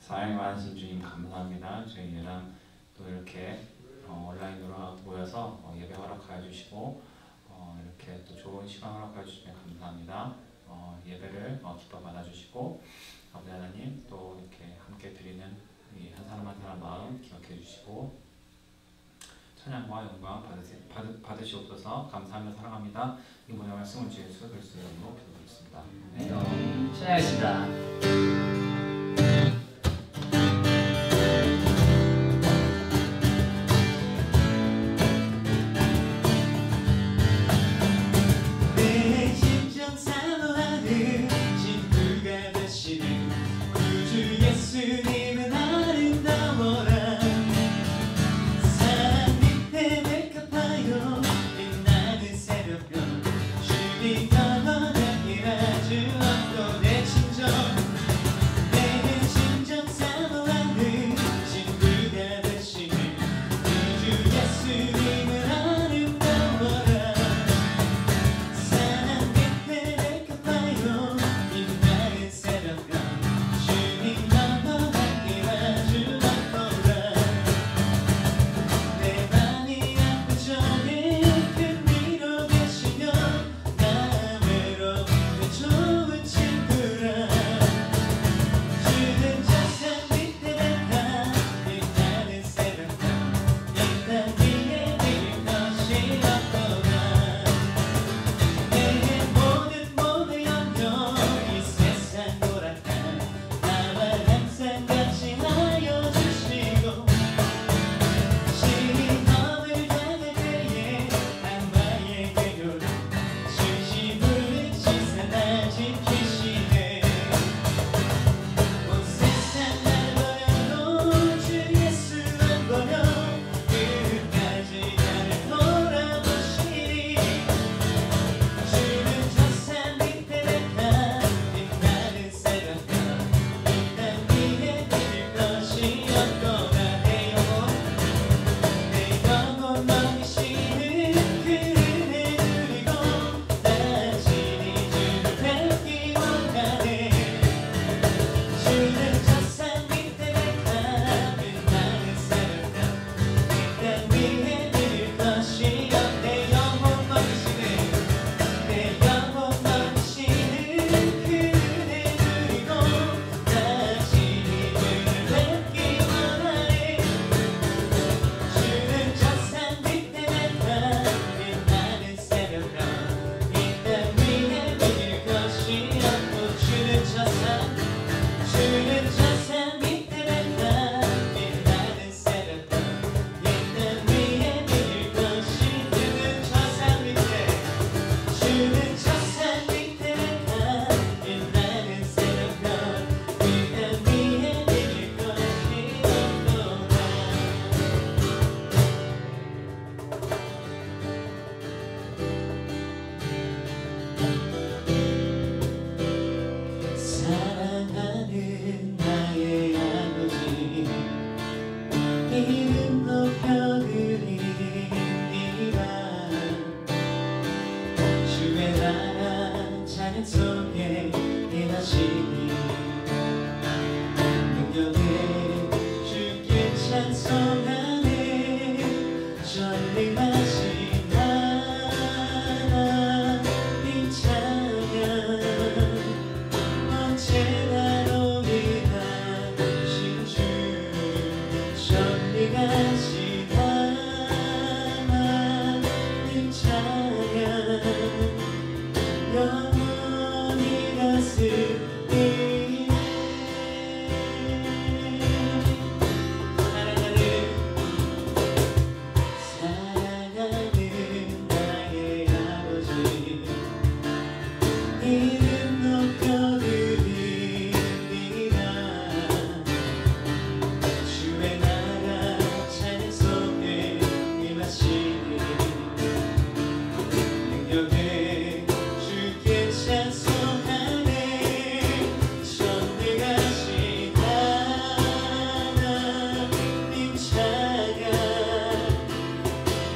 사랑이 많으신 주님 감사합니다. 저희 예람 또 이렇게 온라인으로 모여서 예배 허락하여 주시고 이렇게 또 좋은 시간 허락하여 주시면 감사합니다. 예배를 기뻐 받아주시고 아버지 하나님 또 이렇게 함께 드리는 이 한 사람 한 사람 마음 기억해 주시고 찬양과 영광 받으시옵소서. 감사하며 사랑합니다. 이 모든 말씀을 주 예수 그리스도의 이름으로 기도드리겠습니다. 네. 찬양하겠습니다.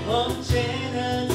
언제나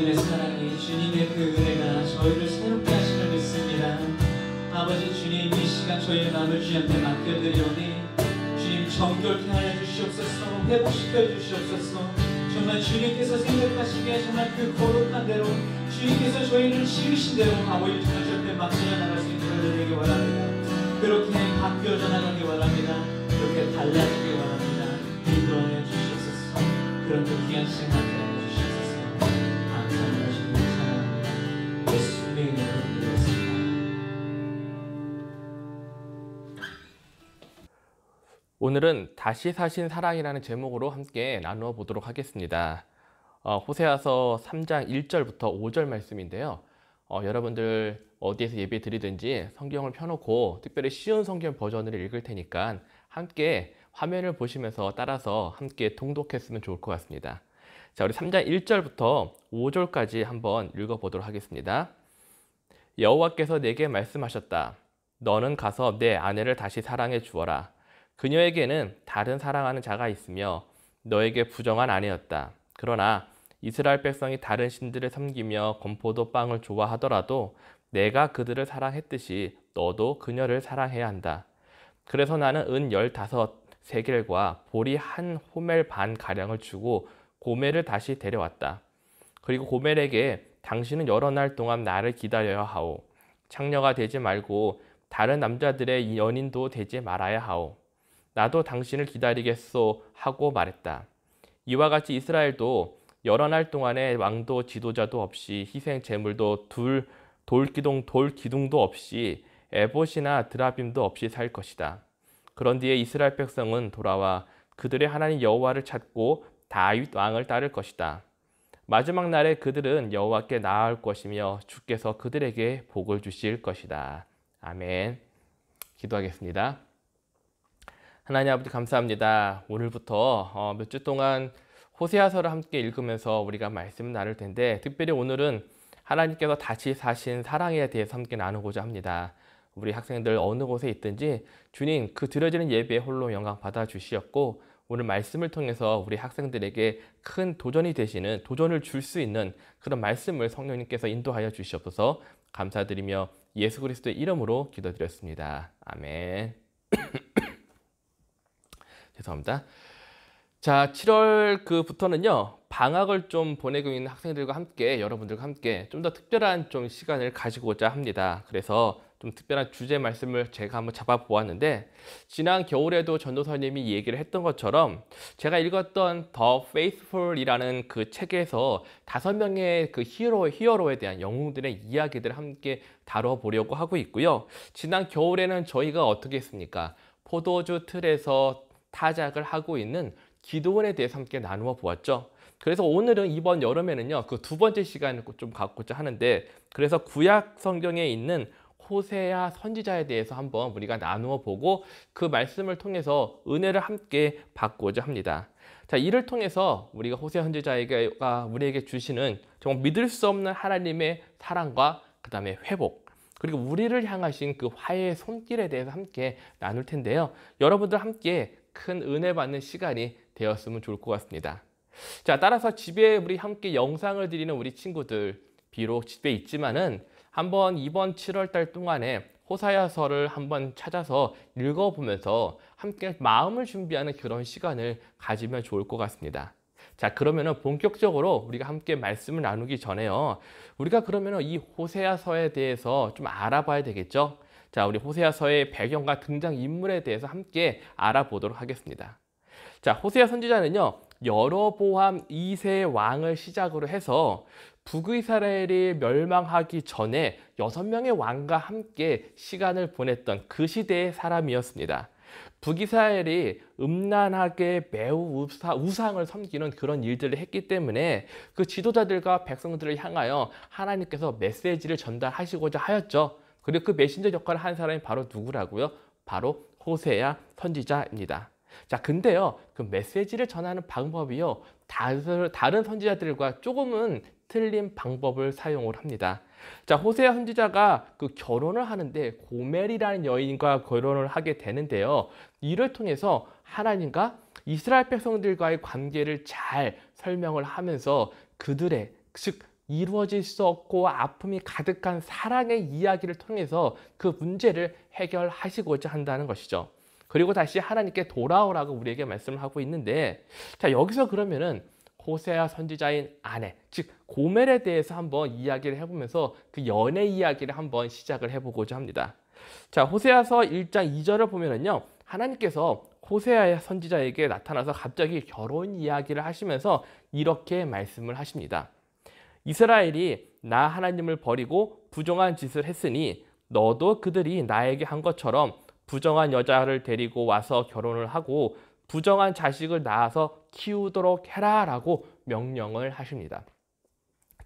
주님의 사랑이, 주님의 그 은혜가 저희를 새롭게 하심을 믿습니다. 아버지 주님, 이 시간 저희의 마음을 주님께 맡겨드리오니 주님 정결케 하여 주시옵소서. 회복시켜 주시옵소서. 정말 주님께서 생각하시기에 정말 그 거룩한 대로 주님께서 저희를 지으신 대로 아버지 정말 저렇게 맡겨 나갈 수 있는 은혜를 되기 원합니다. 그렇게 바뀌어져 나가기 원합니다. 그렇게 달라지기 원합니다. 인도하여 주시옵소서. 그런 그 귀한 시간 함께 하여 주시옵소서. 감사합니다. 주님 사랑합니다. 예수님의 이름으로 기도했습니다. 오늘은 다시 사신 사랑이라는 제목으로 함께 나누어 보도록 하겠습니다. 호세아서 3장 1절부터 5절 말씀인데요. 여러분들 어디에서 예배 드리든지 성경을 펴놓고 특별히 쉬운 성경 버전을 읽을 테니까 함께 화면을 보시면서 따라서 함께 통독했으면 좋을 것 같습니다. 자, 우리 3장 1절부터 5절까지 한번 읽어보도록 하겠습니다. 여호와께서 내게 말씀하셨다. 너는 가서 내 아내를 다시 사랑해 주어라. 그녀에게는 다른 사랑하는 자가 있으며 너에게 부정한 아내였다. 그러나 이스라엘 백성이 다른 신들을 섬기며 건포도 빵을 좋아하더라도 내가 그들을 사랑했듯이 너도 그녀를 사랑해야 한다. 그래서 나는 은 15세겔과 보리 한 호멜 반 가량을 주고 고멜을 다시 데려왔다. 그리고 고멜에게 당신은 여러 날 동안 나를 기다려야 하오. 창녀가 되지 말고 다른 남자들의 연인도 되지 말아야 하오. 나도 당신을 기다리겠소 하고 말했다. 이와 같이 이스라엘도 여러 날 동안에 왕도 지도자도 없이 희생 제물도 돌기둥도 없이 에봇이나 드라빔도 없이 살 것이다. 그런 뒤에 이스라엘 백성은 돌아와 그들의 하나님 여호와를 찾고 다윗 왕을 따를 것이다. 마지막 날에 그들은 여호와께 나아올 것이며 주께서 그들에게 복을 주실 것이다. 아멘. 기도하겠습니다. 하나님 아버지 감사합니다. 오늘부터 몇 주 동안 호세아서를 함께 읽으면서 우리가 말씀을 나눌 텐데 특별히 오늘은 하나님께서 다시 사신 사랑에 대해서 함께 나누고자 합니다. 우리 학생들 어느 곳에 있든지 주님 그 드려지는 예배에 홀로 영광 받아 주시었고 오늘 말씀을 통해서 우리 학생들에게 큰 도전을 줄 수 있는 그런 말씀을 성령님께서 인도하여 주시옵소서. 감사드리며 예수 그리스도의 이름으로 기도드렸습니다. 아멘. 죄송합니다. 자, 7월부터는요 방학을 좀 보내고 있는 학생들과 함께 여러분들과 함께 좀 더 특별한 좀 시간을 가지고자 합니다. 그래서 좀 특별한 주제 말씀을 제가 한번 잡아보았는데 지난 겨울에도 전도사님이 얘기를 했던 것처럼 제가 읽었던 The Faithful이라는 그 책에서 5명의 그 히어로에 대한 영웅들의 이야기들을 함께 다뤄보려고 하고 있고요. 지난 겨울에는 저희가 어떻게 했습니까? 포도주 틀에서 타작을 하고 있는 기드온에 대해서 함께 나누어 보았죠. 그래서 오늘은 이번 여름에는요 그 두 번째 시간을 좀 갖고자 하는데 그래서 구약 성경에 있는 호세아 선지자에 대해서 한번 우리가 나누어 보고 그 말씀을 통해서 은혜를 함께 받고자 합니다. 자, 이를 통해서 우리가 호세아 선지자가 우리에게 주시는 정말 믿을 수 없는 하나님의 사랑과 그 다음에 회복 그리고 우리를 향하신 그 화해의 손길에 대해서 함께 나눌 텐데요. 여러분들 함께 큰 은혜 받는 시간이 되었으면 좋을 것 같습니다. 자, 따라서 집에 우리 함께 영상을 드리는 우리 친구들 비록 집에 있지만은 한번 이번 7월 달 동안에 호사야서를 한번 찾아서 읽어보면서 함께 마음을 준비하는 그런 시간을 가지면 좋을 것 같습니다. 자, 그러면은 본격적으로 우리가 함께 말씀을 나누기 전에요. 우리가 그러면은 이 호세아서에 대해서 좀 알아봐야 되겠죠? 자, 우리 호세아서의 배경과 등장인물에 대해서 함께 알아보도록 하겠습니다. 자, 호세아 선지자는요, 여로보암 2세 왕을 시작으로 해서 북이스라엘이 멸망하기 전에 6명의 왕과 함께 시간을 보냈던 그 시대의 사람이었습니다. 북이스라엘이 음란하게 매우 우상을 섬기는 그런 일들을 했기 때문에 그 지도자들과 백성들을 향하여 하나님께서 메시지를 전달하시고자 하였죠. 그리고 그 메신저 역할을 한 사람이 바로 누구라고요? 바로 호세아 선지자입니다. 자, 근데요, 그 메시지를 전하는 방법이요, 다른 선지자들과 조금은 틀린 방법을 사용을 합니다. 자, 호세아 선지자가 그 결혼을 하는데 고멜이라는 여인과 결혼을 하게 되는데요. 이를 통해서 하나님과 이스라엘 백성들과의 관계를 잘 설명을 하면서 그들의, 즉 이루어질 수 없고 아픔이 가득한 사랑의 이야기를 통해서 그 문제를 해결하시고자 한다는 것이죠. 그리고 다시 하나님께 돌아오라고 우리에게 말씀을 하고 있는데, 자, 여기서 그러면은 호세아 선지자인 아내, 즉 고멜에 대해서 한번 이야기를 해보면서 그 연애 이야기를 한번 시작을 해보고자 합니다. 자, 호세아서 1장 2절을 보면은요, 하나님께서 호세아 선지자에게 나타나서 갑자기 결혼 이야기를 하시면서 이렇게 말씀을 하십니다. 이스라엘이 나 하나님을 버리고 부정한 짓을 했으니 너도 그들이 나에게 한 것처럼 부정한 여자를 데리고 와서 결혼을 하고 부정한 자식을 낳아서 키우도록 해라 라고 명령을 하십니다.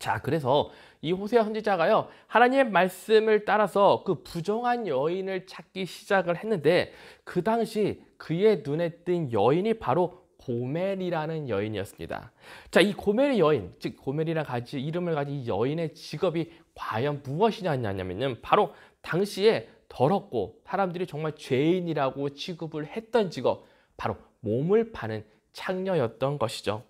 자, 그래서 이 호세아 선지자가요, 하나님의 말씀을 따라서 그 부정한 여인을 찾기 시작을 했는데, 그 당시 그의 눈에 띈 여인이 바로 고멜이라는 여인이었습니다. 자, 이 고멜의 여인, 즉 고멜이라 이름을 가진 이 여인의 직업이 과연 무엇이냐면요, 바로 당시에 더럽고 사람들이 정말 죄인이라고 취급을 했던 직업, 바로 몸을 파는 창녀였던 것이죠.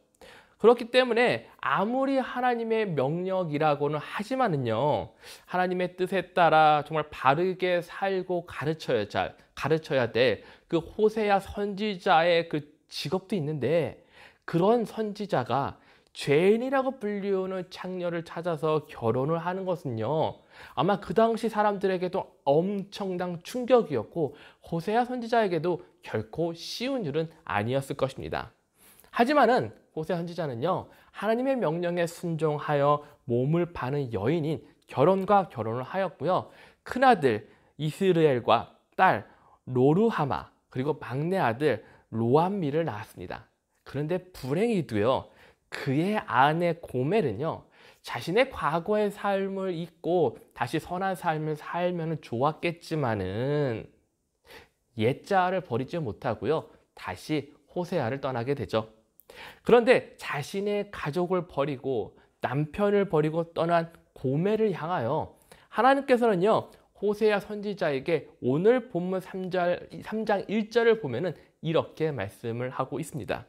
그렇기 때문에 아무리 하나님의 명령이라고는 하지만은요, 하나님의 뜻에 따라 정말 바르게 살고 가르쳐야 될 그 호세아 선지자의 그 직업도 있는데, 그런 선지자가 죄인이라고 불리우는 창녀를 찾아서 결혼을 하는 것은요, 아마 그 당시 사람들에게도 엄청난 충격이었고 호세아 선지자에게도 결코 쉬운 일은 아니었을 것입니다. 하지만은 호세아 선지자는요, 하나님의 명령에 순종하여 몸을 파는 여인인 결혼을 하였고요, 큰아들 이스라엘과 딸 로루하마, 그리고 막내 아들 로암미를 낳았습니다. 그런데 불행히도요, 그의 아내 고멜은요, 자신의 과거의 삶을 잊고 다시 선한 삶을 살면 좋았겠지만은 옛자를 버리지 못하고요, 다시 호세아를 떠나게 되죠. 그런데 자신의 가족을 버리고 남편을 버리고 떠난 고멜을 향하여 하나님께서는요, 호세아 선지자에게 오늘 본문 3장 1절을 보면은 이렇게 말씀을 하고 있습니다.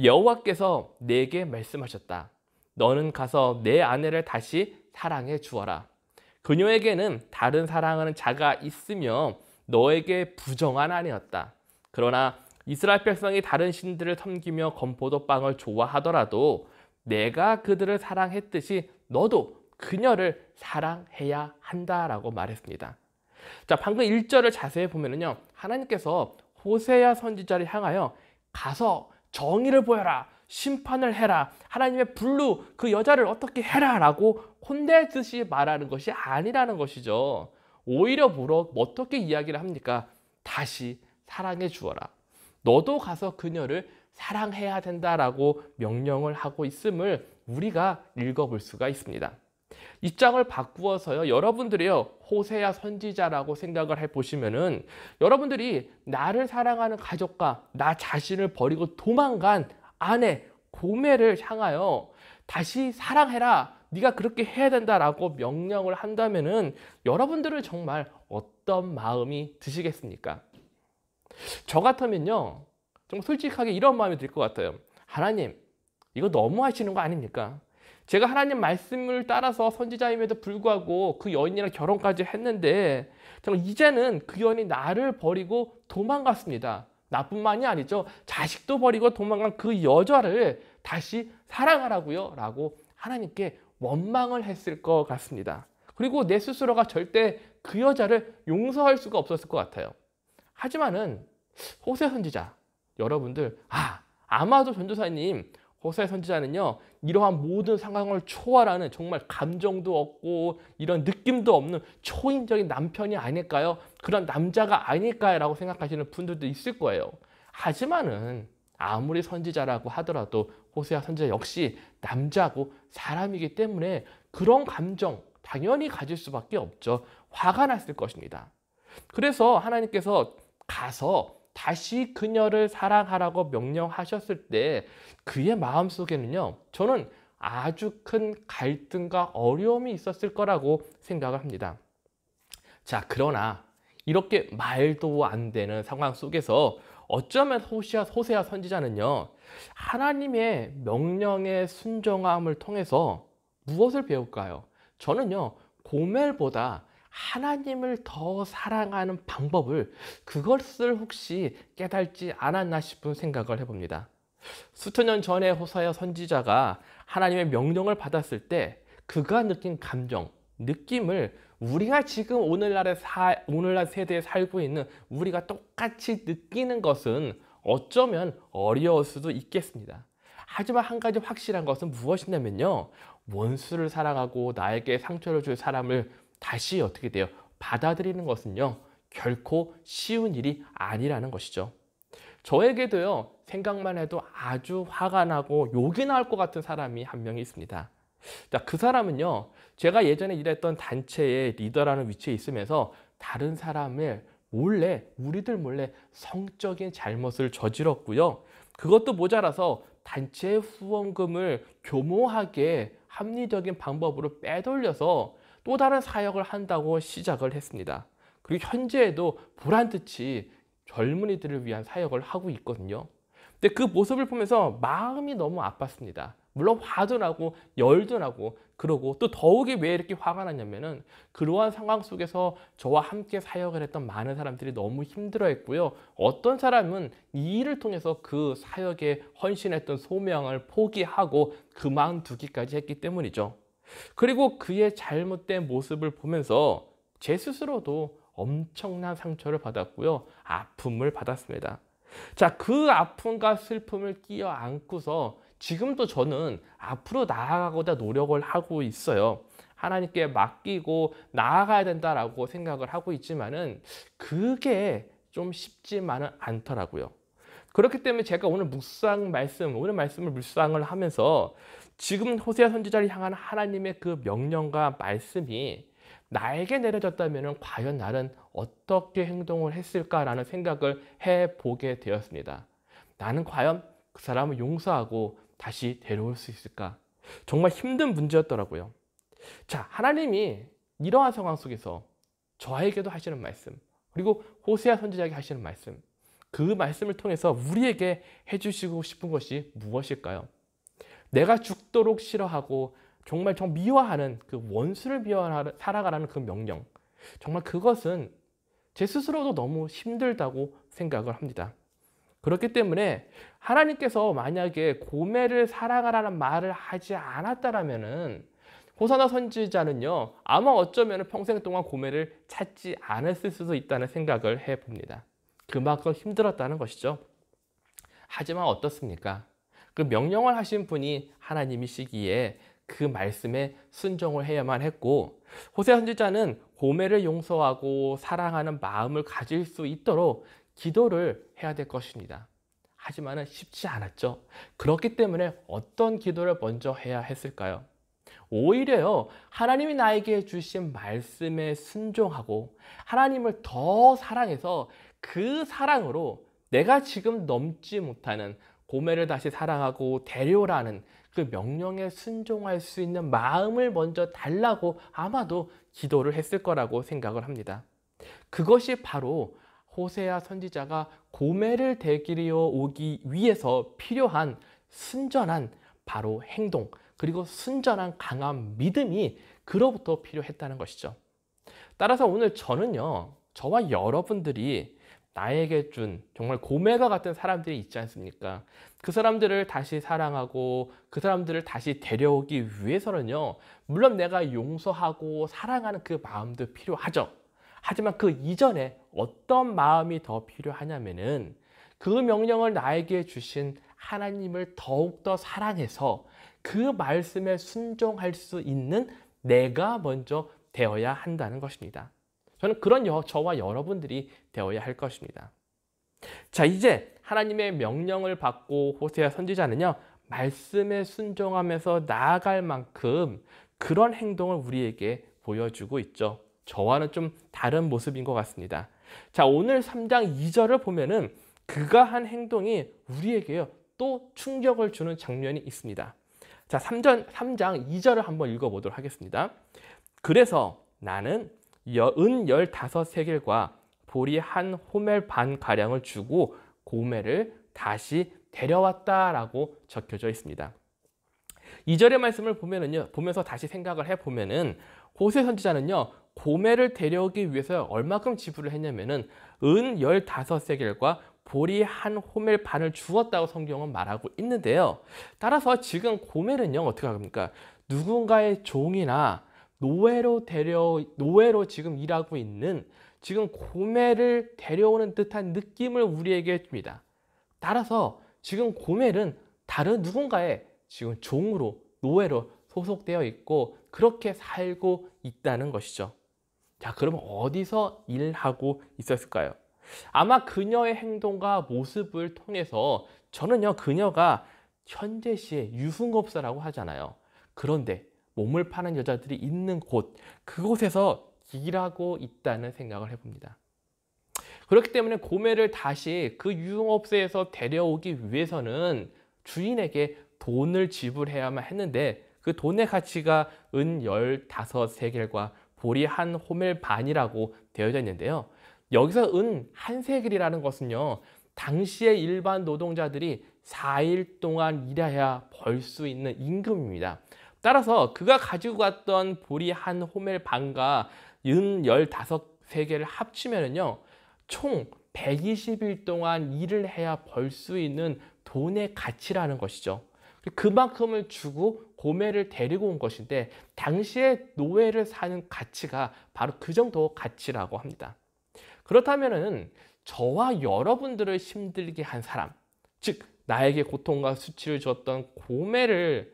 여호와께서 내게 말씀하셨다. 너는 가서 내 아내를 다시 사랑해 주어라. 그녀에게는 다른 사랑하는 자가 있으며 너에게 부정한 아내였다. 그러나 이스라엘 백성이 다른 신들을 섬기며 건포도 빵을 좋아하더라도 내가 그들을 사랑했듯이 너도 그녀를 사랑해야 한다라고 말했습니다. 자, 방금 1절을 자세히 보면은요, 하나님께서 호세아 선지자를 향하여 가서 정의를 보여라, 심판을 해라, 하나님의 불로 그 여자를 어떻게 해라 라고 혼내듯이 말하는 것이 아니라는 것이죠. 오히려 어떻게 이야기를 합니까? 다시 사랑해 주어라. 너도 가서 그녀를 사랑해야 된다라고 명령을 하고 있음을 우리가 읽어볼 수가 있습니다. 입장을 바꾸어서요, 여러분들이요, 호세아 선지자라고 생각을 해보시면은 여러분들이 나를 사랑하는 가족과 나 자신을 버리고 도망간 아내 고멜을 향하여 다시 사랑해라, 네가 그렇게 해야 된다라고 명령을 한다면은 여러분들은 정말 어떤 마음이 드시겠습니까? 저 같으면요, 좀 솔직하게 이런 마음이 들 것 같아요. 하나님, 이거 너무 하시는 거 아닙니까? 제가 하나님 말씀을 따라서 선지자임에도 불구하고 그 여인이랑 결혼까지 했는데 정말 이제는 그 여인이 나를 버리고 도망갔습니다. 나뿐만이 아니죠. 자식도 버리고 도망간 그 여자를 다시 사랑하라고요 라고 하나님께 원망을 했을 것 같습니다. 그리고 내 스스로가 절대 그 여자를 용서할 수가 없었을 것 같아요. 하지만은 호세아 선지자, 여러분들, 아마도 전도사님, 호세아 선지자는요, 이러한 모든 상황을 초월하는 정말 감정도 없고 이런 느낌도 없는 초인적인 남편이 아닐까요? 그런 남자가 아닐까요? 라고 생각하시는 분들도 있을 거예요. 하지만은 아무리 선지자라고 하더라도 호세아 선지자 역시 남자고 사람이기 때문에 그런 감정 당연히 가질 수밖에 없죠. 화가 났을 것입니다. 그래서 하나님께서 가서 다시 그녀를 사랑하라고 명령하셨을 때 그의 마음속에는요, 저는 아주 큰 갈등과 어려움이 있었을 거라고 생각을 합니다. 자, 그러나 이렇게 말도 안 되는 상황 속에서 어쩌면 호세아 선지자는요, 하나님의 명령에 순종함을 통해서 무엇을 배울까요? 저는요, 고멜보다 하나님을 더 사랑하는 방법을, 그것을 혹시 깨달지 않았나 싶은 생각을 해봅니다. 수천 년 전에 호세아 선지자가 하나님의 명령을 받았을 때 그가 느낀 감정, 느낌을 우리가 지금 오늘날 세대에 살고 있는 우리가 똑같이 느끼는 것은 어쩌면 어려울 수도 있겠습니다. 하지만 한 가지 확실한 것은 무엇이냐면요, 원수를 사랑하고 나에게 상처를 줄 사람을 다시 어떻게 돼요? 받아들이는 것은요, 결코 쉬운 일이 아니라는 것이죠. 저에게도요, 생각만 해도 아주 화가 나고 욕이 나올 것 같은 사람이 한 명이 있습니다. 자, 그 사람은요, 제가 예전에 일했던 단체의 리더라는 위치에 있으면서 다른 사람을 우리들 몰래 성적인 잘못을 저질렀고요. 그것도 모자라서 단체 후원금을 교모하게 합리적인 방법으로 빼돌려서 또 다른 사역을 한다고 시작을 했습니다. 그리고 현재에도 보란듯이 젊은이들을 위한 사역을 하고 있거든요. 근데 그 모습을 보면서 마음이 너무 아팠습니다. 물론 화도 나고 열도 나고, 그러고 또 더욱이 왜 이렇게 화가 났냐면은 그러한 상황 속에서 저와 함께 사역을 했던 많은 사람들이 너무 힘들어했고요. 어떤 사람은 이 일을 통해서 그 사역에 헌신했던 소명을 포기하고 그만두기까지 했기 때문이죠. 그리고 그의 잘못된 모습을 보면서 제 스스로도 엄청난 상처를 받았고요. 아픔을 받았습니다. 자, 그 아픔과 슬픔을 끼어 안고서 지금도 저는 앞으로 나아가고자 노력을 하고 있어요. 하나님께 맡기고 나아가야 된다라고 생각을 하고 있지만은 그게 좀 쉽지만은 않더라고요. 그렇기 때문에 제가 오늘 말씀을 묵상을 하면서 지금 호세아 선지자를 향한 하나님의 그 명령과 말씀이 나에게 내려졌다면 과연 나는 어떻게 행동을 했을까라는 생각을 해보게 되었습니다. 나는 과연 그 사람을 용서하고 다시 데려올 수 있을까? 정말 힘든 문제였더라고요. 자, 하나님이 이러한 상황 속에서 저에게도 하시는 말씀, 그리고 호세아 선지자에게 하시는 말씀, 그 말씀을 통해서 우리에게 해주시고 싶은 것이 무엇일까요? 내가 죽도록 싫어하고 정말 미워하는 그 원수를 살아가라는 그 명령, 정말 그것은 제 스스로도 너무 힘들다고 생각을 합니다. 그렇기 때문에 하나님께서 만약에 고멜을 사랑하라는 말을 하지 않았다라면은 호세아 선지자는요, 아마 어쩌면 평생 동안 고멜을 찾지 않았을 수도 있다는 생각을 해봅니다. 그만큼 힘들었다는 것이죠. 하지만 어떻습니까? 그 명령을 하신 분이 하나님이시기에 그 말씀에 순종을 해야만 했고, 호세아 선지자는 고멜을 용서하고 사랑하는 마음을 가질 수 있도록 기도를 해야 될 것입니다. 하지만은 쉽지 않았죠. 그렇기 때문에 어떤 기도를 먼저 해야 했을까요? 오히려요, 하나님이 나에게 주신 말씀에 순종하고 하나님을 더 사랑해서 그 사랑으로 내가 지금 넘지 못하는 고멜을 다시 사랑하고 데려오라는 그 명령에 순종할 수 있는 마음을 먼저 달라고 아마도 기도를 했을 거라고 생각을 합니다. 그것이 바로 호세아 선지자가 고멜을 데리러 오기 위해서 필요한 순전한 바로 행동, 그리고 순전한 강한 믿음이 그로부터 필요했다는 것이죠. 따라서 오늘 저는요, 저와 여러분들이 나에게 준 정말 고멜과 같은 사람들이 있지 않습니까? 그 사람들을 다시 사랑하고 그 사람들을 다시 데려오기 위해서는요, 물론 내가 용서하고 사랑하는 그 마음도 필요하죠. 하지만 그 이전에 어떤 마음이 더 필요하냐면은 그 명령을 나에게 주신 하나님을 더욱더 사랑해서 그 말씀에 순종할 수 있는 내가 먼저 되어야 한다는 것입니다. 저는 그런 저와 여러분들이 되어야 할 것입니다. 자, 이제 하나님의 명령을 받고 호세아 선지자는요, 말씀에 순종하면서 나아갈 만큼 그런 행동을 우리에게 보여주고 있죠. 저와는 좀 다른 모습인 것 같습니다. 자, 오늘 3장 2절을 보면은 그가 한 행동이 우리에게요, 또 충격을 주는 장면이 있습니다. 자, 3장 2절을 한번 읽어보도록 하겠습니다. 그래서 나는 은 15세겔과 보리 한 호멜 반 가량을 주고 고멜을 다시 데려왔다라고 적혀져 있습니다. 2절의 말씀을 보면서 다시 생각을 해보면은 호세 선지자는요, 고멜을 데려오기 위해서 얼마큼 지불을 했냐면은 은 15세겔과 보리 한 호멜 반을 주었다고 성경은 말하고 있는데요. 따라서 지금 고멜은요, 어떻게 합니까? 누군가의 종이나 노예로 지금 일하고 있는 지금 고멜을 데려오는 듯한 느낌을 우리에게 줍니다. 따라서 지금 고멜은 다른 누군가의 지금 종으로, 노예로 소속되어 있고 그렇게 살고 있다는 것이죠. 자, 그러면 어디서 일하고 있었을까요? 아마 그녀의 행동과 모습을 통해서 저는요, 그녀가 현재 시에 유흥업소라고 하잖아요. 그런데 몸을 파는 여자들이 있는 곳, 그곳에서 일하고 있다는 생각을 해봅니다. 그렇기 때문에 고멜을 다시 그 유흥업소에서 데려오기 위해서는 주인에게 돈을 지불해야만 했는데 그 돈의 가치가 은 15세겔과 보리 한 호멜 반이라고 되어져 있는데요. 여기서 은 한 세겔이라는 것은요, 당시의 일반 노동자들이 4일 동안 일해야 벌 수 있는 임금입니다. 따라서 그가 가지고 갔던 보리 한 호멜 반과 은 15세겔을 합치면은요, 총 120일 동안 일을 해야 벌 수 있는 돈의 가치라는 것이죠. 그만큼을 주고 고멜을 데리고 온 것인데 당시에 노예를 사는 가치가 바로 그 정도 가치라고 합니다. 그렇다면은 저와 여러분들을 힘들게 한 사람, 즉 나에게 고통과 수치를 줬던 고멜을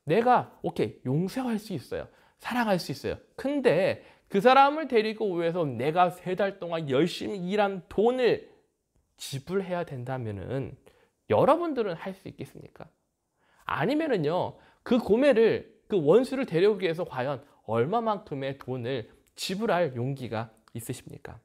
내가 용서할 수 있어요. 사랑할 수 있어요. 근데 그 사람을 데리고 위해서 내가 3달 동안 열심히 일한 돈을 지불해야 된다면은 여러분들은 할 수 있겠습니까? 아니면은요, 그 고멜을, 그 원수를 데려오기 위해서 과연 얼마만큼의 돈을 지불할 용기가 있으십니까?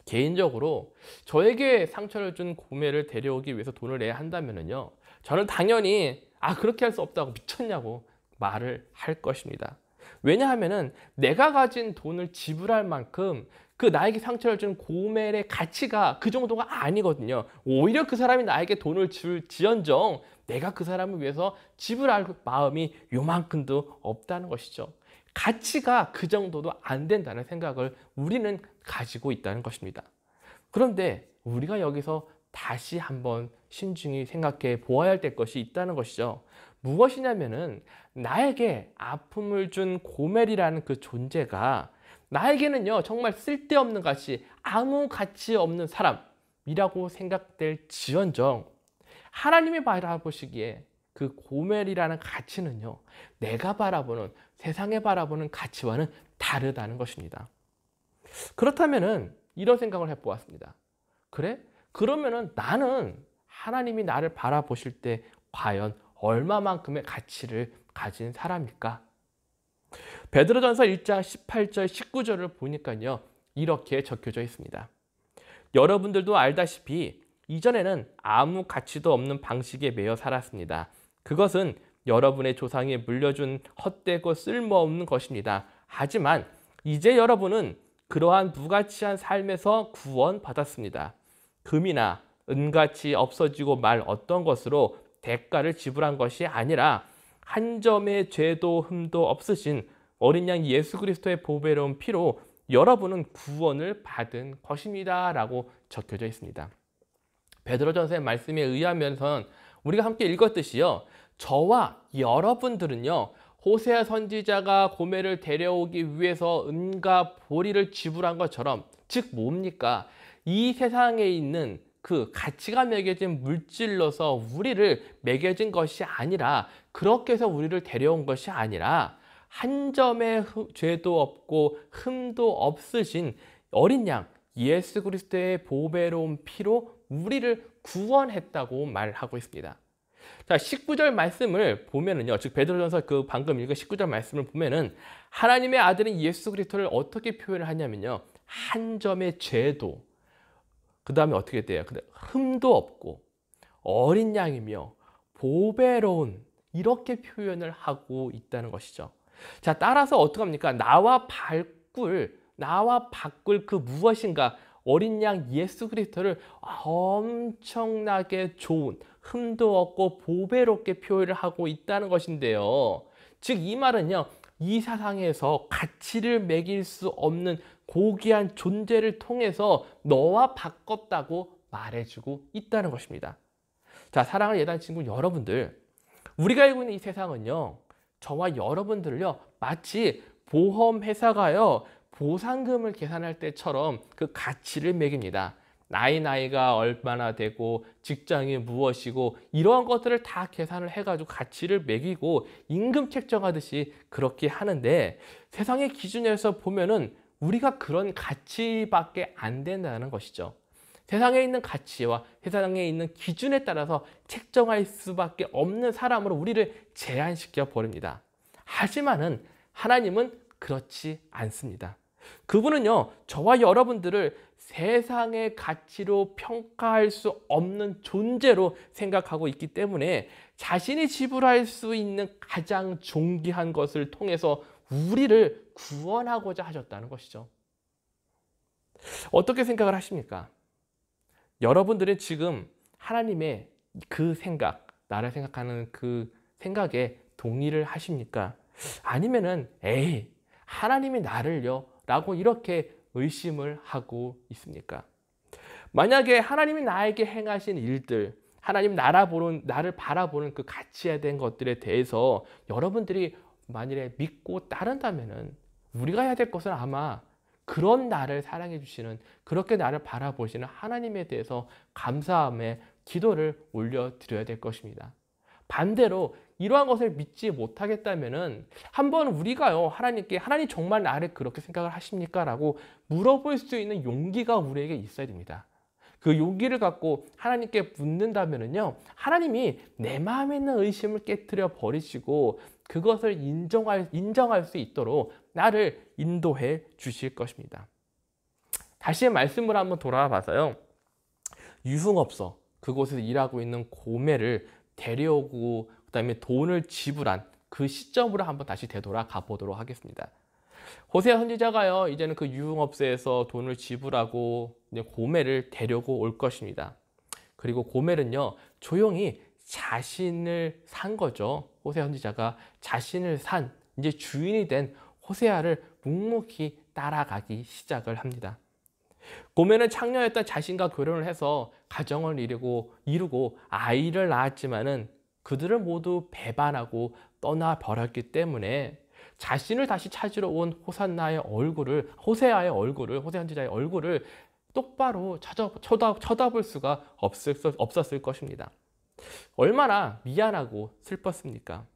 개인적으로 저에게 상처를 준 고멜을 데려오기 위해서 돈을 내야 한다면은요, 저는 당연히 그렇게 할 수 없다고, 미쳤냐고 말을 할 것입니다. 왜냐하면은 내가 가진 돈을 지불할 만큼 그 나에게 상처를 준 고멜의 가치가 그 정도가 아니거든요. 오히려 그 사람이 나에게 돈을 줄지언정 내가 그 사람을 위해서 지불할 마음이 요만큼도 없다는 것이죠. 가치가 그 정도도 안 된다는 생각을 우리는 가지고 있다는 것입니다. 그런데 우리가 여기서 다시 한번 신중히 생각해 보아야 될 것이 있다는 것이죠. 무엇이냐면은 나에게 아픔을 준 고멜이라는 그 존재가 나에게는요, 정말 쓸데없는 가치, 아무 가치 없는 사람이라고 생각될 지언정 하나님이 바라보시기에 그 고멜이라는 가치는요, 내가 바라보는, 세상에 바라보는 가치와는 다르다는 것입니다. 그렇다면은 이런 생각을 해보았습니다. 그래? 그러면은 나는 하나님이 나를 바라보실 때 과연 얼마만큼의 가치를 가진 사람일까? 베드로전서 1장 18절 19절을 보니까요, 이렇게 적혀져 있습니다. 여러분들도 알다시피 이전에는 아무 가치도 없는 방식에 매여 살았습니다. 그것은 여러분의 조상이 물려준 헛되고 쓸모없는 것입니다. 하지만 이제 여러분은 그러한 무가치한 삶에서 구원받았습니다. 금이나 은같이 없어지고 말 어떤 것으로 대가를 지불한 것이 아니라 한 점의 죄도 흠도 없으신 어린 양 예수 그리스도의 보배로운 피로 여러분은 구원을 받은 것입니다. 라고 적혀져 있습니다. 베드로전서의 말씀에 의하면서 우리가 함께 읽었듯이요, 저와 여러분들은요, 호세아 선지자가 고멜을 데려오기 위해서 은과 보리를 지불한 것처럼, 즉 뭡니까? 이 세상에 있는 그 가치가 매겨진 물질로서 우리를 매겨진 것이 아니라, 그렇게 해서 우리를 데려온 것이 아니라 한 점의 죄도 없고 흠도 없으신 어린 양 예수 그리스도의 보배로운 피로 우리를 구원했다고 말하고 있습니다. 자, 19절 말씀을 보면은요, 즉 베드로전서 그 방금 읽은 19절 말씀을 보면은 하나님의 아들인 예수 그리스도를 어떻게 표현을 하냐면요, 한 점의 죄도, 그 다음에 어떻게 돼요? 흠도 없고 어린 양이며 보배로운, 이렇게 표현을 하고 있다는 것이죠. 자, 따라서 어떻게 합니까? 나와 바꿀 그 무엇인가, 어린 양 예수 그리스도를 엄청나게 좋은, 흠도 없고 보배롭게 표현을 하고 있다는 것인데요. 즉 이 말은요, 이 세상에서 가치를 매길 수 없는 고귀한 존재를 통해서 너와 바꿨다고 말해주고 있다는 것입니다. 자, 사랑하는 예단 친구 여러분들, 우리가 알고 있는 이 세상은요, 저와 여러분들을요, 마치 보험회사가요, 보상금을 계산할 때처럼 그 가치를 매깁니다. 나이가 얼마나 되고 직장이 무엇이고 이러한 것들을 다 계산을 해가지고 가치를 매기고 임금 책정하듯이 그렇게 하는데, 세상의 기준에서 보면은 우리가 그런 가치밖에 안 된다는 것이죠. 세상에 있는 가치와 세상에 있는 기준에 따라서 책정할 수밖에 없는 사람으로 우리를 제한시켜 버립니다. 하지만은 하나님은 그렇지 않습니다. 그분은요, 저와 여러분들을 세상의 가치로 평가할 수 없는 존재로 생각하고 있기 때문에 자신이 지불할 수 있는 가장 존귀한 것을 통해서 우리를 구원하고자 하셨다는 것이죠. 어떻게 생각을 하십니까? 여러분들은 지금 하나님의 그 생각, 나를 생각하는 그 생각에 동의를 하십니까? 아니면은 에이, 하나님이 나를요 라고 이렇게 의심을 하고 있습니까? 만약에 하나님이 나에게 행하신 일들, 하나님 나를 바라보는 그 가치에 대한 것들에 대해서 여러분들이 만일에 믿고 따른다면은 우리가 해야 될 것은 아마 그런 나를 사랑해 주시는, 그렇게 나를 바라보시는 하나님에 대해서 감사함의 기도를 올려드려야 될 것입니다. 반대로 이러한 것을 믿지 못하겠다면은 한번 우리가요, 하나님께 하나님 정말 나를 그렇게 생각을 하십니까? 라고 물어볼 수 있는 용기가 우리에게 있어야 됩니다. 그 용기를 갖고 하나님께 묻는다면은요, 하나님이 내 마음에 있는 의심을 깨트려 버리시고 그것을 인정할 수 있도록 나를 인도해 주실 것입니다. 다시 말씀을 한번 돌아와 봐서요, 유흥업소 그곳에서 일하고 있는 고매를 데려오고 그다음에 돈을 지불한 그 시점으로 한번 다시 되돌아가 보도록 하겠습니다. 호세아 선지자가요, 이제는 그 유흥업소에서 돈을 지불하고 고멜을 데려고 올 것입니다. 그리고 고멜은요, 조용히 자신을 산 거죠. 호세아 선지자가 자신을 산, 이제 주인이 된 호세아를 묵묵히 따라가기 시작을 합니다. 고멜은 창녀였던 자신과 결혼을 해서 가정을 이루고 아이를 낳았지만은 그들을 모두 배반하고 떠나버렸기 때문에 자신을 다시 찾으러 온 호세아의 얼굴을 호세아 선지자의 얼굴을 똑바로 쳐다볼 수가 없었을 것입니다. 얼마나 미안하고 슬펐습니까?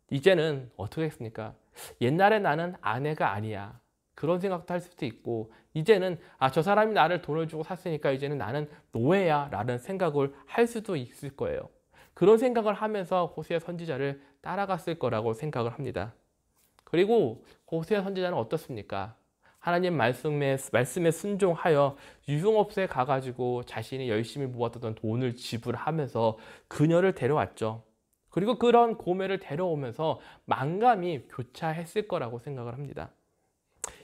이제는 어떻게 했습니까? 옛날에 나는 아내가 아니야, 그런 생각도 할 수도 있고, 이제는 저 사람이 나를 돈을 주고 샀으니까 이제는 나는 노예야 라는 생각을 할 수도 있을 거예요. 그런 생각을 하면서 호세아 선지자를 따라갔을 거라고 생각을 합니다. 그리고 호세아 선지자는 어떻습니까? 하나님 말씀에 순종하여 유흥업소에 가가지고 자신이 열심히 모았던 돈을 지불하면서 그녀를 데려왔죠. 그리고 그런 고멜을 데려오면서 만감이 교차했을 거라고 생각을 합니다.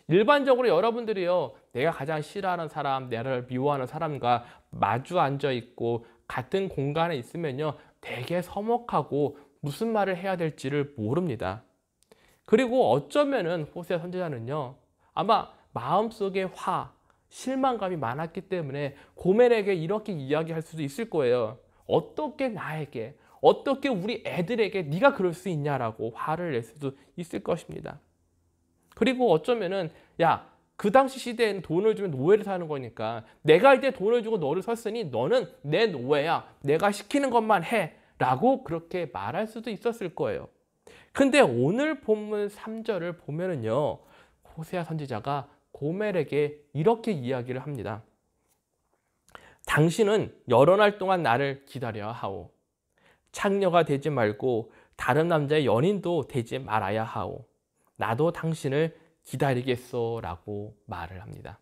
일반적으로 여러분들이요, 내가 가장 싫어하는 사람, 나를 미워하는 사람과 마주 앉아 있고 같은 공간에 있으면요, 되게 서먹하고 무슨 말을 해야 될지를 모릅니다. 그리고 어쩌면은 호세아 선지자는요, 아마 마음속에 실망감이 많았기 때문에 고멜에게 이렇게 이야기할 수도 있을 거예요. 어떻게 나에게, 어떻게 우리 애들에게 네가 그럴 수 있냐라고 화를 낼 수도 있을 것입니다. 그리고 어쩌면은 그 당시 시대에는 돈을 주면 노예를 사는 거니까 내가 이제 돈을 주고 너를 샀으니 너는 내 노예야, 내가 시키는 것만 해 라고 그렇게 말할 수도 있었을 거예요. 근데 오늘 본문 3절을 보면은요, 호세아 선지자가 고멜에게 이렇게 이야기를 합니다. 당신은 여러 날 동안 나를 기다려야 하오. 창녀가 되지 말고 다른 남자의 연인도 되지 말아야 하오. 나도 당신을 기다리겠소 라고 말을 합니다.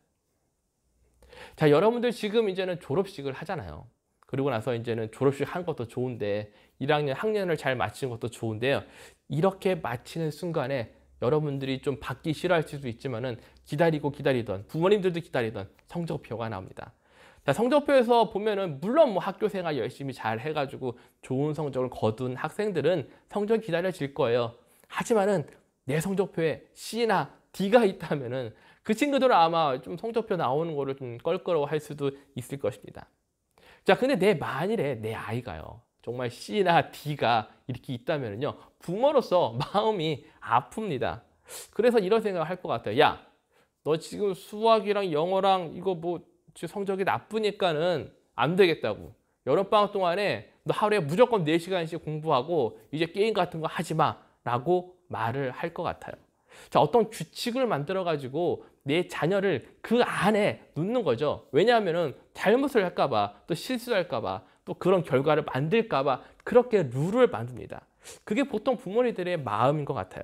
자, 여러분들 지금 이제는 졸업식을 하잖아요. 그리고 나서 이제는 졸업식 한 것도 좋은데 1학년 학년을 잘 마치는 것도 좋은데요, 이렇게 마치는 순간에 여러분들이 좀 받기 싫어할 수도 있지만은 기다리던 부모님들도 기다리던 성적표가 나옵니다. 자, 성적표에서 보면은 물론 뭐 학교 생활 열심히 잘 해가지고 좋은 성적을 거둔 학생들은 성적이 기다려질 거예요. 하지만은 내 성적표에 C나 D가 있다면은 그 친구들은 아마 좀 성적표 나오는 거를 좀 껄끄러워할 수도 있을 것입니다. 자, 근데 만일에 내 아이가요, 정말 C나 D가 이렇게 있다면요, 부모로서 마음이 아픕니다. 그래서 이런 생각을 할 것 같아요. 야, 너 지금 수학이랑 영어랑 이거 뭐 성적이 나쁘니까는 안 되겠다고. 여름방학 동안에 너 하루에 무조건 4시간씩 공부하고 이제 게임 같은 거 하지 마 라고 말을 할 것 같아요. 자, 어떤 규칙을 만들어 가지고 내 자녀를 그 안에 놓는 거죠. 왜냐하면은 잘못을 할까 봐, 또 실수할까 봐, 또 그런 결과를 만들까 봐 그렇게 룰을 만듭니다. 그게 보통 부모님들의 마음인 것 같아요.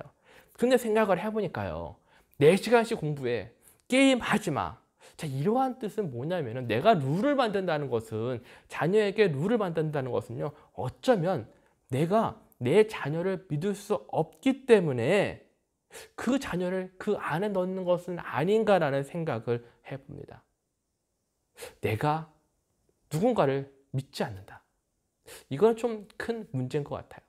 근데 생각을 해보니까요, 4시간씩 공부해, 게임하지 마. 자, 이러한 뜻은 뭐냐면은 내가 룰을 만든다는 것은, 자녀에게 룰을 만든다는 것은요, 어쩌면 내가 내 자녀를 믿을 수 없기 때문에 그 자녀를 그 안에 넣는 것은 아닌가라는 생각을 해봅니다. 내가 누군가를 믿지 않는다. 이건 좀 큰 문제인 것 같아요.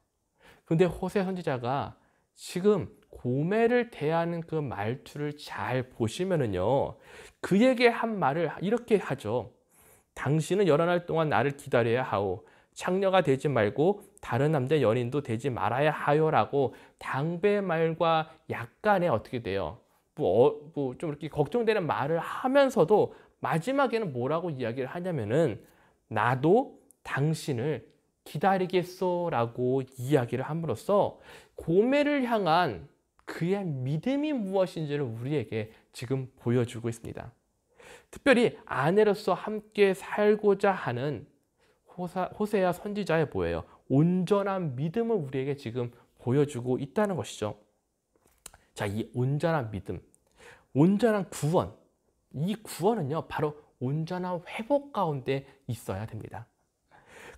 근데 호세 선지자가 지금 고멜을 대하는 그 말투를 잘 보시면은요, 그에게 한 말을 이렇게 하죠. 당신은 여러 날 동안 나를 기다려야 하오. 창녀가 되지 말고 다른 남자 연인도 되지 말아야 하요라고 당배 말과 약간의 어떻게 돼요? 좀 이렇게 걱정되는 말을 하면서도 마지막에는 뭐라고 이야기를 하냐면은 나도 당신을 기다리겠소라고 이야기를 함으로써 고멜을 향한 그의 믿음이 무엇인지를 우리에게 지금 보여주고 있습니다. 특별히 아내로서 함께 살고자 하는 호세아 선지자의 뭐예요? 온전한 믿음을 우리에게 지금 보여주고 있다는 것이죠. 자, 이 온전한 믿음, 온전한 구원, 이 구원은요, 바로 온전한 회복 가운데 있어야 됩니다.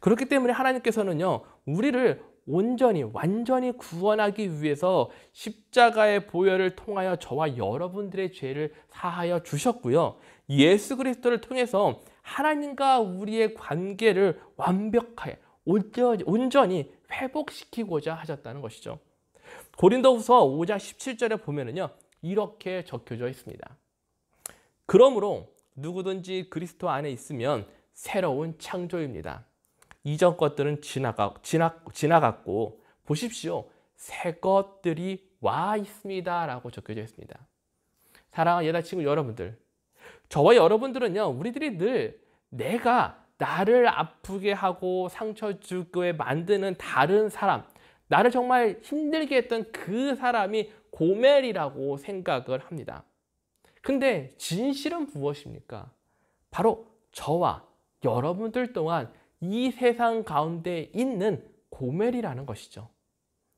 그렇기 때문에 하나님께서는요, 우리를 온전히 완전히 구원하기 위해서 십자가의 보혈을 통하여 저와 여러분들의 죄를 사하여 주셨고요, 예수 그리스도를 통해서 하나님과 우리의 관계를 완벽하게 온전히 회복시키고자 하셨다는 것이죠. 고린도후서 5장 17절에 보면은요, 이렇게 적혀져 있습니다. 그러므로 누구든지 그리스도 안에 있으면 새로운 창조입니다. 이전 것들은 지나갔고 보십시오, 새 것들이 와 있습니다 라고 적혀져 있습니다. 사랑하는 예다친구 여러분들, 저와 여러분들은요, 우리들이 늘 내가 나를 아프게 하고 상처 주게 만드는 다른 사람, 나를 정말 힘들게 했던 그 사람이 고멜이라고 생각을 합니다. 근데 진실은 무엇입니까? 바로 저와 여러분들 또한 이 세상 가운데 있는 고멜이라는 것이죠.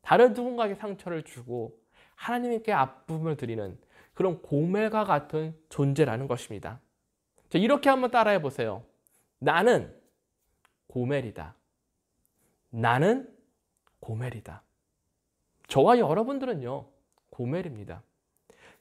다른 누군가에게 상처를 주고 하나님께 아픔을 드리는 그런 고멜과 같은 존재라는 것입니다. 자, 이렇게 한번 따라해 보세요. 나는 고멜이다. 나는 고멜이다. 저와 여러분들은요, 고멜입니다.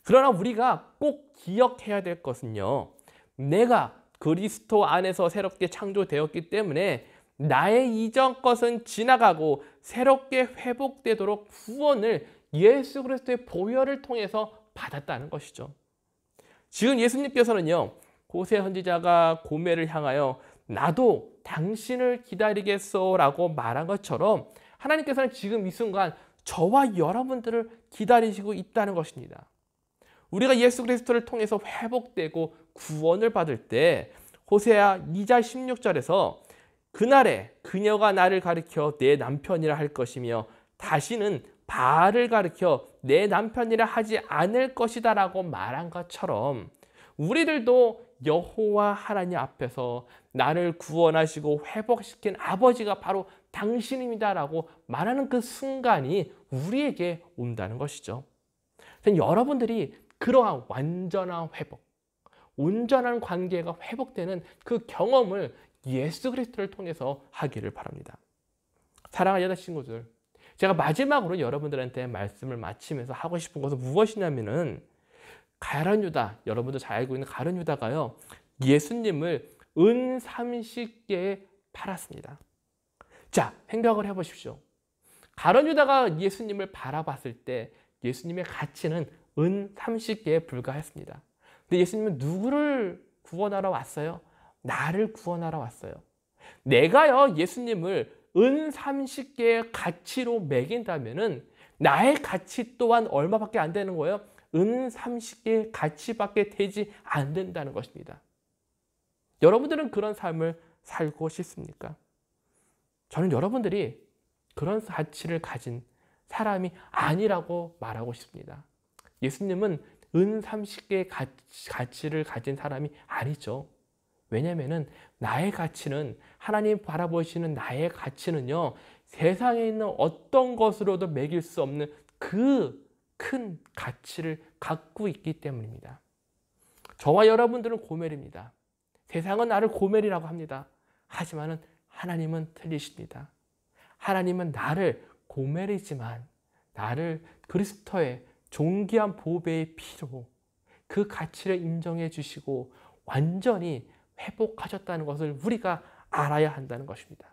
그러나 우리가 꼭 기억해야 될 것은요, 내가 그리스도 안에서 새롭게 창조되었기 때문에 나의 이전 것은 지나가고 새롭게 회복되도록 구원을 예수 그리스도의 보혈을 통해서 받았다는 것이죠. 지금 예수님께서는요, 호세 선지자가 고멜을 향하여 나도 당신을 기다리겠소라고 말한 것처럼 하나님께서는 지금 이 순간 저와 여러분들을 기다리시고 있다는 것입니다. 우리가 예수 그리스도를 통해서 회복되고 구원을 받을 때 호세아 2장 16절에서 그날에 그녀가 나를 가리켜 내 남편이라 할 것이며 다시는 바알을 가리켜 내 남편이라 하지 않을 것이다 라고 말한 것처럼 우리들도 여호와 하나님 앞에서 나를 구원하시고 회복시킨 아버지가 바로 당신입니다 라고 말하는 그 순간이 우리에게 온다는 것이죠. 여러분들이 그러한 완전한 회복, 온전한 관계가 회복되는 그 경험을 예수 그리스도를 통해서 하기를 바랍니다. 사랑하는 여자친구들, 제가 마지막으로 여러분들한테 말씀을 마치면서 하고 싶은 것은 무엇이냐면은 가룟 유다, 여러분도 잘 알고 있는 가룟 유다가요, 예수님을 은 30개에 팔았습니다. 자, 생각을 해보십시오. 가룟 유다가 예수님을 바라봤을 때 예수님의 가치는 은 30개에 불과했습니다. 근데 예수님은 누구를 구원하러 왔어요? 나를 구원하러 왔어요. 내가요, 예수님을 은 30개의 가치로 매긴다면은 나의 가치 또한 얼마밖에 안 되는 거예요? 은 30개의 가치밖에 되지 안 된다는 것입니다. 여러분들은 그런 삶을 살고 싶습니까? 저는 여러분들이 그런 가치를 가진 사람이 아니라고 말하고 싶습니다. 예수님은 은 30개의 가치를 가진 사람이 아니죠. 왜냐하면 나의 가치는, 하나님 바라보시는 나의 가치는요, 세상에 있는 어떤 것으로도 매길 수 없는 그 큰 가치를 갖고 있기 때문입니다. 저와 여러분들은 고멜입니다. 세상은 나를 고멜이라고 합니다. 하지만 하나님은 틀리십니다. 하나님은 나를 고멜이지만 나를 그리스도의 존귀한 보배의 피로 그 가치를 인정해 주시고 완전히 회복하셨다는 것을 우리가 알아야 한다는 것입니다.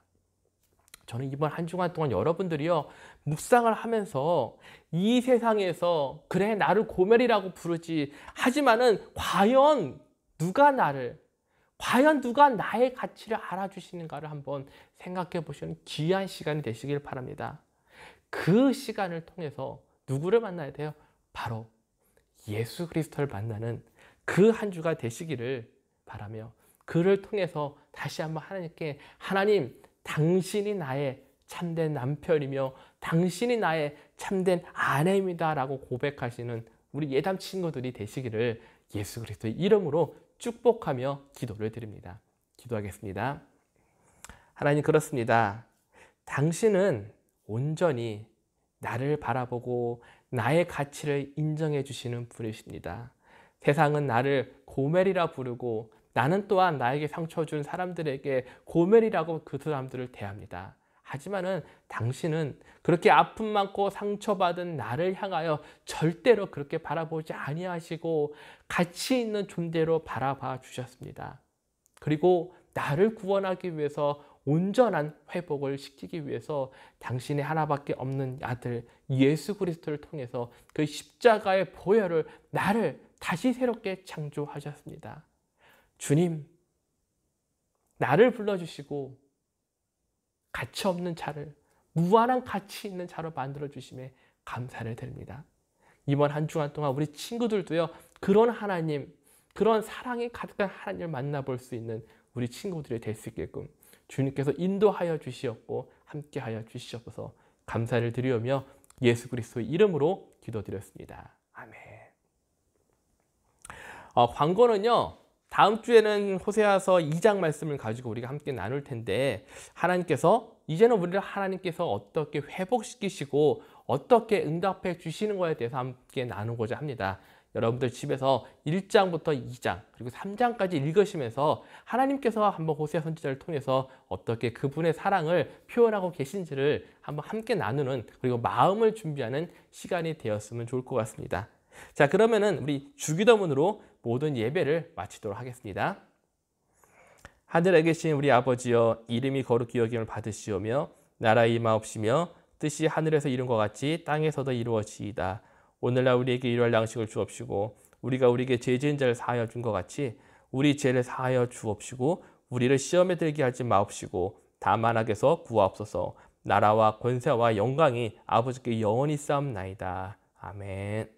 저는 이번 한 주간 동안 여러분들이요, 묵상을 하면서 이 세상에서 그래 나를 고멜이라고 부르지, 하지만은 과연 누가 나의 가치를 알아주시는가를 한번 생각해 보시는 귀한 시간이 되시길 바랍니다. 그 시간을 통해서 누구를 만나야 돼요? 바로 예수 그리스도를 만나는 그 한 주가 되시기를 바라며, 그를 통해서 다시 한번 하나님께, 하나님, 당신이 나의 참된 남편이며 당신이 나의 참된 아내입니다 라고 고백하시는 우리 예담 친구들이 되시기를 예수 그리스도의 이름으로 축복하며 기도를 드립니다. 기도하겠습니다. 하나님, 그렇습니다. 당신은 온전히 나를 바라보고 나의 가치를 인정해 주시는 분이십니다. 세상은 나를 고멜이라 부르고 나는 또한 나에게 상처 준 사람들에게 고멜이라고 그 사람들을 대합니다. 하지만은 당신은 그렇게 아픔 많고 상처받은 나를 향하여 절대로 그렇게 바라보지 아니하시고 가치 있는 존재로 바라봐 주셨습니다. 그리고 나를 구원하기 위해서 온전한 회복을 시키기 위해서 당신의 하나밖에 없는 아들 예수 그리스도를 통해서 그 십자가의 보혈을 나를 다시 새롭게 창조하셨습니다. 주님, 나를 불러주시고 가치 없는 자를 무한한 가치 있는 자로 만들어주심에 감사를 드립니다. 이번 한 주간 동안 우리 친구들도요, 그런 하나님, 그런 사랑이 가득한 하나님을 만나볼 수 있는 우리 친구들이 될 수 있게끔 주님께서 인도하여 주시었고 함께하여 주시옵소서. 감사를 드리며 예수 그리스도의 이름으로 기도드렸습니다. 아멘. 광고는요, 다음 주에는 호세아서 2장 말씀을 가지고 우리가 함께 나눌 텐데, 하나님께서 이제는 우리를 하나님께서 어떻게 회복시키시고 어떻게 응답해 주시는 것에 대해서 함께 나누고자 합니다. 여러분들 집에서 1장부터 2장 그리고 3장까지 읽으시면서 하나님께서 한번 호세아 선지자를 통해서 어떻게 그분의 사랑을 표현하고 계신지를 한번 함께 나누는, 그리고 마음을 준비하는 시간이 되었으면 좋을 것 같습니다. 자, 그러면은 우리 주기도문으로 모든 예배를 마치도록 하겠습니다. 하늘에 계신 우리 아버지여, 이름이 거룩히 여김을 받으시오며 나라의 임하옵시며 뜻이 하늘에서 이룬 것 같이 땅에서도 이루어지이다. 오늘날 우리에게 일용할 양식을 주옵시고 우리가 우리에게 죄 지은 자를 사하여 준 것 같이 우리 죄를 사하여 주옵시고 우리를 시험에 들게 하지 마옵시고 다만 악에서 구하옵소서. 나라와 권세와 영광이 아버지께 영원히 쌓옵나이다. 아멘.